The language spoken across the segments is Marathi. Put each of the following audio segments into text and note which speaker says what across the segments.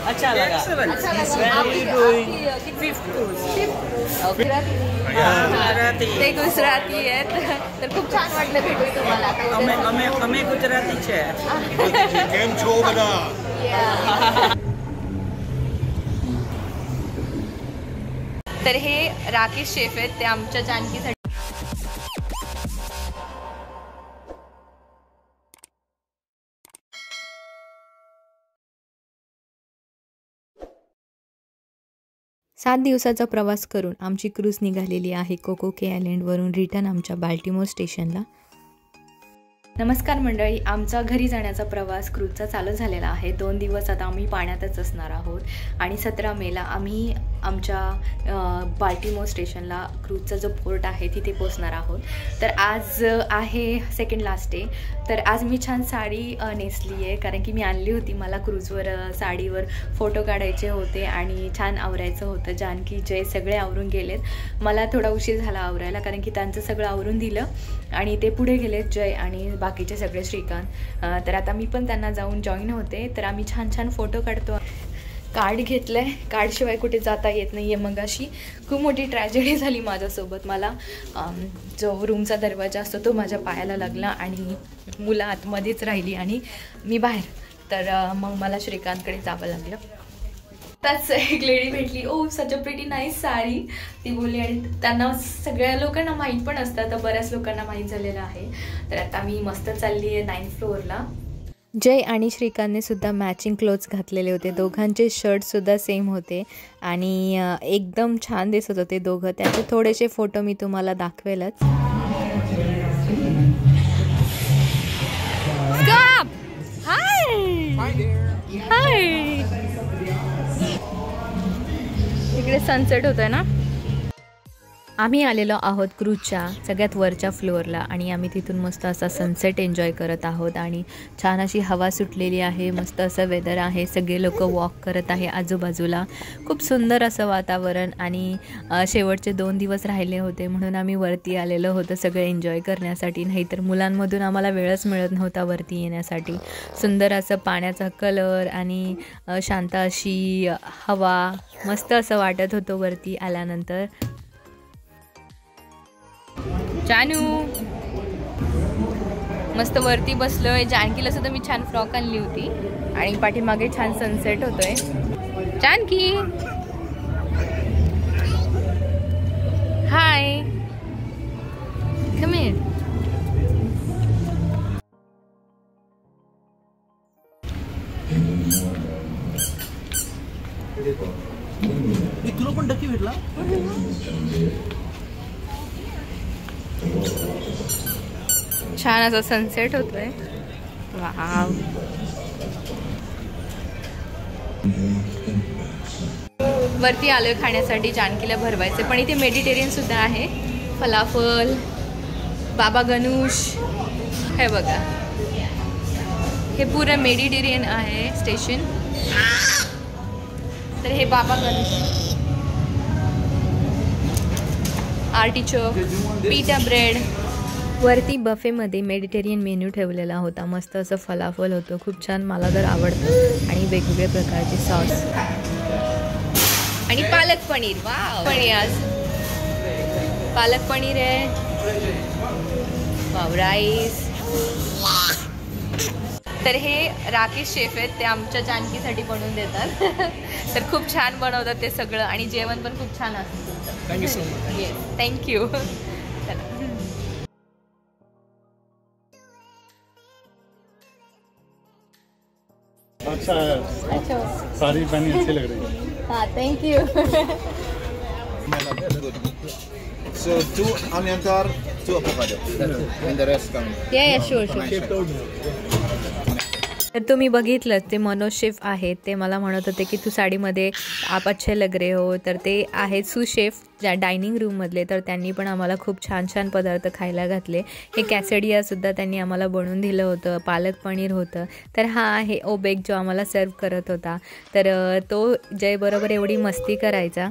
Speaker 1: अच्छा लगा.
Speaker 2: ते गुजराती आहेत तर खूप छान वाटलं भेटून तुम्हाला.
Speaker 1: અમે ગુજરાતી છે.
Speaker 3: કેમ છો બધા?
Speaker 2: तर हे राकेश शेफ आहेत, ते आमच्या जानकीसाठी
Speaker 4: सात दिवसाचा प्रवास करून आमची क्रूज निघालेली आहे कोको के आयलंडवरून रिटर्न आमच्या बाल्टिमोर स्टेशनला. नमस्कार मंडळी, आमचा घरी जाण्याचा प्रवास क्रूजचा चालू झालेला आहे. 2 दिवस आता आम्ही पाण्यातच असणार आहोत आणि 17 मेला आम्ही आमच्या बाल्टिमोर स्टेशनला क्रूजचा जो पोर्ट आहे तिथे पोहोचणार आहोत. तर आज आहे सेकंड लास्ट डे. तर आज मी छान साडी नेसली आहे कारण की मी आणली होती. मला क्रूजवर साडीवर फोटो काढायचे होते आणि छान आवरायचं होतं. जानकी जय सगळे आवरून गेलेत. मला थोडा उशीर झाला आवरायला कारण की त्यांचं सगळं आवरून दिलं आणि ते पुढे गेलेत जय आणि बाकीचे सगळे श्रीकांत. तर आता मी पण त्यांना जाऊन जॉईन होते. तर आम्ही छान छान फोटो काढतो. कार्ड घेतलं आहे, कार्डशिवाय कुठे जाता येत नाही आहे. मग अशी खूप मोठी ट्रॅजेडी झाली माझ्यासोबत. मला जो रूमचा दरवाजा असतो तो माझ्या पायाला लागला आणि मुलं आतमध्येच राहिली आणि मी बाहेर. तर मग मला श्रीकांतकडे जावं लागलं. त्याच एक लेडी भेटली, ओ सच अ प्रिटी नाईस साडी ती बोलली आणि त्यांना सगळ्या लोकांना माहीत पण असतं. तर बऱ्याच लोकांना माहीत झालेलं आहे. तर आता मी मस्त चालली आहे 9th फ्लोअरला. जय आणि श्रीकांतने सुद्धा मॅचिंग क्लोथ्स घातलेले होते. दोघांचे शर्टसुद्धा सेम होते आणि एकदम छान दिसत होते दोघं. त्याचे थोडेसे फोटो मी तुम्हाला दाखवेलच. हाय, इकडे सनसेट होतोय ना. आम्ही आलेलो आहोत क्रूजच्या सगळ्यात वरच्या फ्लोअरला आणि आम्ही तिथून मस्त असा सनसेट एन्जॉय करत आहोत आणि छान अशी हवा सुटलेली आहे. मस्त असं वेदर आहे. सगळे लोक वॉक करत आहे आजूबाजूला. खूप सुंदर असं वातावरण आणि शेवटचे 2 दिवस राहिले होते म्हणून आम्ही वरती आलेलो होतो सगळे एन्जॉय करण्यासाठी. नाहीतर मुलांमधून आम्हाला वेळच मिळत नव्हता वरती येण्यासाठी. सुंदर असं पाण्याचा कलर आणि शांत अशी हवा, मस्त असं वाटत होतं वरती आल्यानंतर. जानू मस्त वरती बसलोय. जानकीला सुद्धा मी छान फ्रॉक आणली होती आणि पाठीमागे छान सनसेट होतोय. जानकी हाय, कम हियर.
Speaker 1: तुला पण डकी भेटला.
Speaker 2: छान असा सनसेट होतोय. वाव, वरती आलोय खाण्यासाठी. जानकीला भरवायचे पण इथे मेडिटेरियन सुद्धा आहे. फलाफल, बाबा गणूश, हे बघा हे पुरं मेडिटेरियन आहे स्टेशन. तर हे बाबा गणूश, आर्टिचोक, पिटा ब्रेड. वरती बफेमध्ये मेडिटेरियन मेन्यू ठेवलेला होता. मस्त असं फलाफल होतं, खूप छान, मला तर आवडतं. आणि वेगवेगळ्या प्रकारचे सॉस आणि पालक पनीर. वाव, पनीर आज पालक पनीर आहे. Wow, rice. तर हे राकेश शेफ आहेत, ते आमच्या जानकीसाठी बनवून देतात. तर खूप छान बनवतात ते सगळं आणि जेवण पण खूप छान असतं.
Speaker 1: Thank you so much.
Speaker 2: Yes, thank you.
Speaker 3: अच्छा है, साड़ी पहनी अच्छी लग रही है.
Speaker 2: हाँ, thank you.
Speaker 3: So 2 onion tar, 2 avocado, and the rest come.
Speaker 2: या शुअर.
Speaker 4: तर तुम्ही बघितलं ते मनोज शेफ आहेत. ते मला म्हणत होते की तू साडीमध्ये आप अच्छे लग रहे हो. तर ते आहेत सुशेफ ज्या डायनिंग रूममधले. तर त्यांनी पण आम्हाला खूप छान छान पदार्थ खायला घातले. हे कॅसेडियासुद्धा त्यांनी आम्हाला बनवून दिलं होतं. पालक पनीर होतं. तर हा आहे ओबेक जो आम्हाला सर्व करत होता. तर तो जयबरोबर एवढी मस्ती करायचा.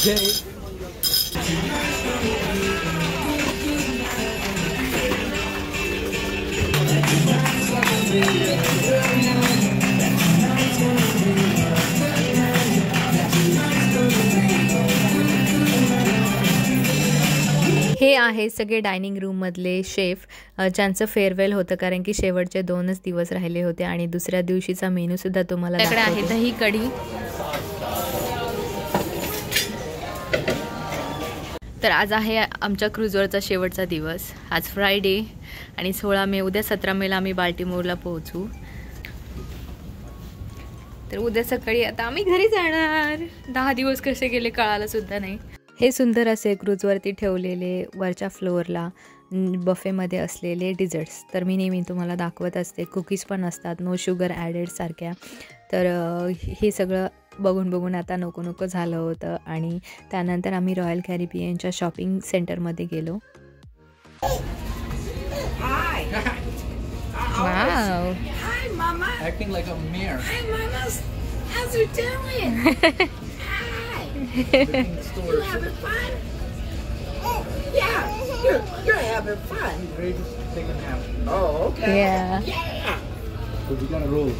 Speaker 4: हे आहे सगळे डायनिंग रूममधले शेफ ज्यांचं फेअरवेल होतं, कारण की शेवटचे 2च दिवस राहिले होते आणि दुसऱ्या दिवशीचा मेनूसुद्धा तुम्हाला
Speaker 2: त्याकडे आहे दही कढी. तर आज आहे आमच्या क्रूजवरचा शेवटचा दिवस. आज फ्रायडे आणि 16 मे, उद्या 17 मेला आम्ही बाल्टिमोरला पोहोचू. तर उद्या सकाळी आता आम्ही घरी जाणार. 10 दिवस कसे गेले कळालं सुद्धा नाही.
Speaker 4: हे सुंदर असे क्रूजवरती ठेवलेले वरच्या फ्लोअरला बफेमध्ये असलेले डिझर्ट्स तर मी नेहमी तुम्हाला दाखवत असते. कुकीज पण असतात, नो शुगर ॲडेड सारख्या. तर हे सगळं बघून आता नको नको झालं होतं आणि त्यानंतर आम्ही रॉयल कॅरिबियनच्या शॉपिंग सेंटरमध्ये गेलो.
Speaker 2: Wow.
Speaker 5: Hi, Mama.
Speaker 3: Acting like a mayor.
Speaker 5: Hi, Mamas. How's it doing? Hi. You having fun? Yeah. You're having fun.
Speaker 3: Ready to take a nap.
Speaker 5: Oh, okay. Yeah.
Speaker 3: So we gotta roll.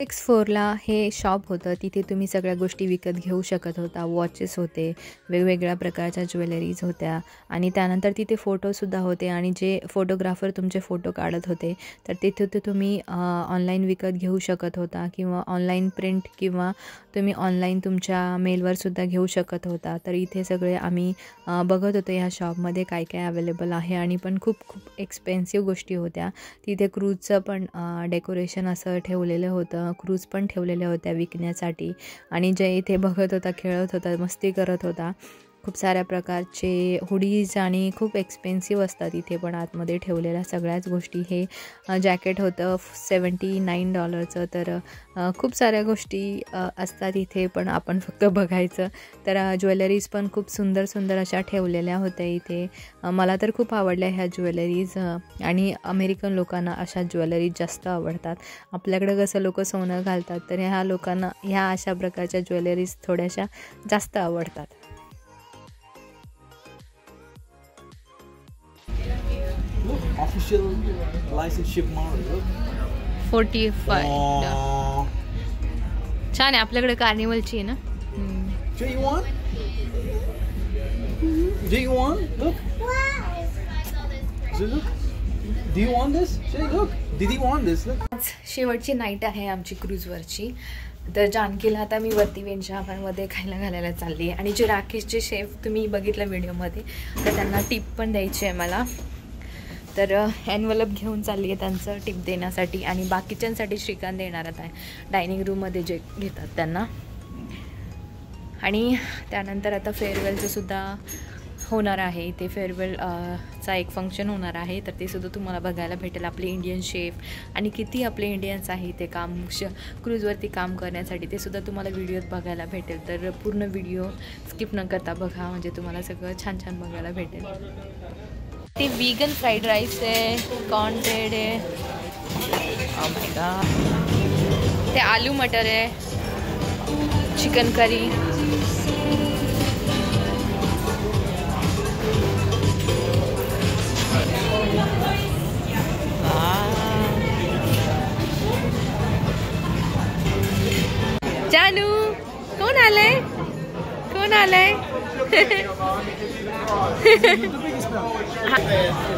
Speaker 4: X4ला हे शॉप होतं. तिथे तुम्ही सगळ्या गोष्टी विकत घेऊ शकत होता. वॉचेस होते, वेगवेगळ्या प्रकारच्या ज्वेलरीज होत्या आणि त्यानंतर तिथे फोटोसुद्धा होते आणि जे फोटोग्राफर तुमचे फोटो काढत होते तर तिथे ते तुम्ही ऑनलाईन विकत घेऊ शकत होता किंवा ऑनलाईन प्रिंट किंवा तुम्ही ऑनलाईन तुमच्या मेलवरसुद्धा घेऊ शकत होता. तर इथे सगळे आम्ही बघत होतो ह्या शॉपमध्ये काय काय अवेलेबल आहे आणि पण खूप खूप एक्सपेन्सिव्ह गोष्टी होत्या. तिथे क्रूजचं पण डेकोरेशन असं ठेवलेलं होतं, क्रूज पण ठेवलेल्या होत्या विकण्यासाठी आणि जे इथे बघत होता, खेळत होता, मस्ती करत होता. खूप साऱ्या प्रकारचे हुडीज आणि खूप एक्सपेन्सिव्ह असतात इथे पण आतमध्ये ठेवलेल्या सगळ्याच गोष्टी. हे जॅकेट होतं $79. तर खूप साऱ्या गोष्टी असतात इथे पण आपण फक्त बघायचं. तर ज्वेलरीज पण खूप सुंदर सुंदर अशा ठेवलेल्या होत्या इथे. मला तर खूप आवडल्या ह्या ज्वेलरीज आणि अमेरिकन लोकांना अशा ज्वेलरीज जास्त आवडतात. आपल्याकडे कसं लोक सोनं घालतात तर ह्या लोकांना ह्या अशा प्रकारच्या ज्वेलरीज थोड्याशा जास्त आवडतात.
Speaker 3: Official license ship model.
Speaker 2: 45. छान आहे. आपल्याकडे कार्निवलची आहे ना.
Speaker 3: Do you want? Do you want? Look. Look. Do you want this? Shay, look. Did you want this? Look.
Speaker 2: आज शेवटची नाईट आहे आमची क्रूजवरची. तर जानकीला आता मी वरती वेंजामध्ये खायला घालायला चालली आहे आणि जे राकेशचे शेफ तुम्ही बघितलं व्हिडिओमध्ये तर त्यांना टिप पण द्यायची आहे मला. तर एनवलप घेऊन चालली आहे त्यांचं टिप देण्यासाठी आणि बाकीच्यांसाठी श्रीकांत देणार आहे डायनिंग रूममध्ये जे घेतात त्यांना. आणि त्यानंतर आता फेअरवेलचं सुद्धा होणार आहे. ते फेअरवेल चा एक फंक्शन होणार आहे तर ते सुद्धा तुम्हाला बघायला भेटेल. आपले इंडियन शेफ आणि किती आपले इंडियन्स आहे ते काम क्रूजवरती काम करण्यासाठी ते सुद्धा तुम्हाला व्हिडिओत बघायला भेटेल. तर पूर्ण व्हिडिओ स्किप न करता बघा म्हणजे तुम्हाला सगळं छान छान बघायला भेटेल. ते वीगन फ्राईड राईस आहे, कॉर्न ब्रेड आहे, ओ माय गॉड, ते आलू मटर आहे, चिकन करी, जानू कोण आलंय कोण आलंय.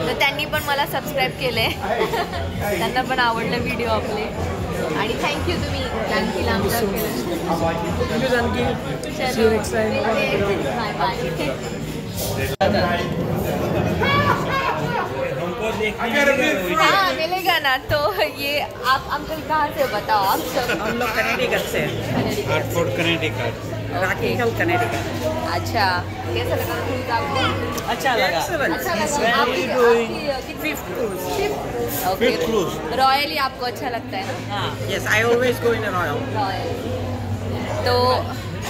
Speaker 2: तर त्यांनी पण मला सबस्क्राईब केलंय. त्यांना पण आवडलं व्हिडिओ आपले आणि थँक्यू तुम्ही जानकीला आमच्या हाँ मिलेगा ना. तो ये आप अंकल कहाँ से बताओ. आप सब
Speaker 1: हम लोग कनेडिकट से
Speaker 3: Connecticut.
Speaker 1: कनेडिकट.
Speaker 2: अच्छा कैसा लगा क्रूज आपको.
Speaker 1: अच्छा लगा.
Speaker 2: अच्छा लगा. आपकी
Speaker 1: फिफ्थ क्रूज.
Speaker 2: ओके. रॉयली आपको अच्छा लगता है ना.
Speaker 1: हाँ yes I always go in royal.
Speaker 2: तो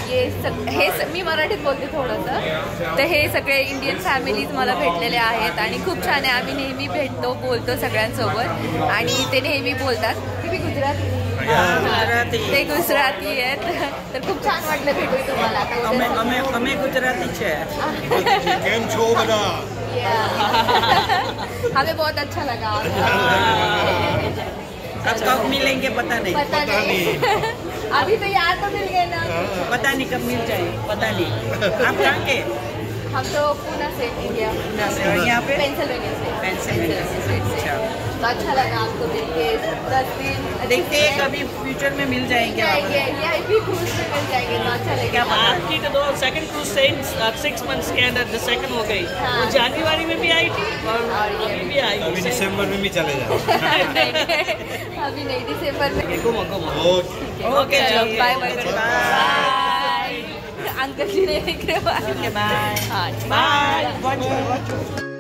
Speaker 2: हे मी मराठीत बोलते थोडंसं. तर हे सगळे इंडियन फॅमिलीज मला भेटलेले आहेत आणि खूप छान आहे. आम्ही नेहमी भेटतो बोलतो सगळ्यांसोबत आणि ते नेहमी बोलतात. तुम्ही गुजराती.
Speaker 1: गुजराती
Speaker 2: ते गुजराती आहेत तर खूप छान वाटलं भेटून तुम्हाला आता
Speaker 1: અમે
Speaker 2: उद्या
Speaker 1: અમે અમે ગુજરાતી છે
Speaker 3: કેમ છો બધા?
Speaker 2: हमें बहुत अच्छा लगा
Speaker 1: अब कब मिलेंगे पता नहीं
Speaker 2: पता नहीं अभी तो यार तो मिल गए ना
Speaker 1: पता नहीं कब मिल जाए पता नहीं आप कहाँ के
Speaker 2: हम तो पूना से इंडिया
Speaker 1: पूना से और यहाँ पे
Speaker 2: पेंसिल्वेनिया से
Speaker 1: पेंसिल्वेनिया से। अच्छा
Speaker 2: तो अच्छा लगा आपको मिलके 10 दिन
Speaker 1: देखते हैं कभी फ्यूचर में मिल जाएंगे
Speaker 2: जाएंगे या भी क्रूज में मिल जाएंगे तो अच्छा लगेगा
Speaker 6: आपकी तो 2nd क्रूज से 6 months के अंदर the second हो गई
Speaker 2: हाँ।
Speaker 6: वो जनवरी में भी आई थी और अभी भी आई
Speaker 3: अभी दिसंबर में भी चले जाओ।
Speaker 2: अभी नहीं दिसंबर में
Speaker 6: घूमो घूमो
Speaker 1: ओके
Speaker 2: चलो
Speaker 1: चलिए।
Speaker 2: Bye bye
Speaker 1: bye.
Speaker 2: Bye uncle ji ने
Speaker 1: बाय
Speaker 2: हाँ
Speaker 1: बाय